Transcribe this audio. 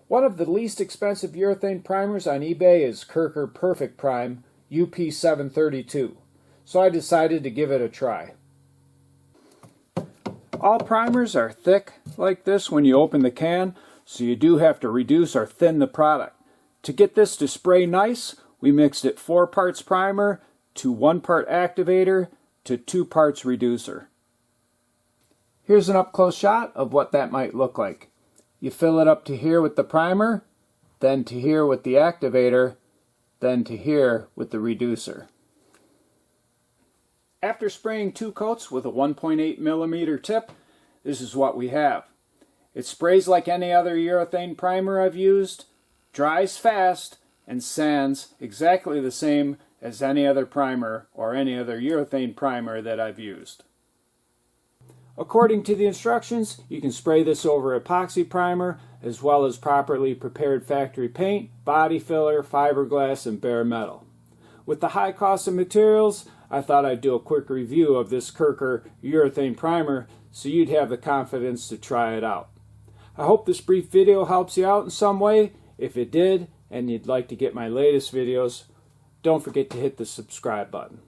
One of the least expensive urethane primers on eBay is Kirker Perfect Prime UP732, so I decided to give it a try. All primers are thick like this when you open the can, so you do have to reduce or thin the product. To get this to spray nice, we mixed it 4 parts primer to 1 part activator to 2 parts reducer. Here's an up-close shot of what that might look like. You fill it up to here with the primer, then to here with the activator, then to here with the reducer. After spraying 2 coats with a 1.8 millimeter tip, this is what we have. It sprays like any other urethane primer I've used, dries fast, and sands exactly the same as any other primer or any other urethane primer that I've used. According to the instructions, you can spray this over epoxy primer as well as properly prepared factory paint, body filler, fiberglass, and bare metal. With the high cost of materials, I thought I'd do a quick review of this Kirker urethane primer so you'd have the confidence to try it out. I hope this brief video helps you out in some way. If it did and you'd like to get my latest videos, don't forget to hit the subscribe button.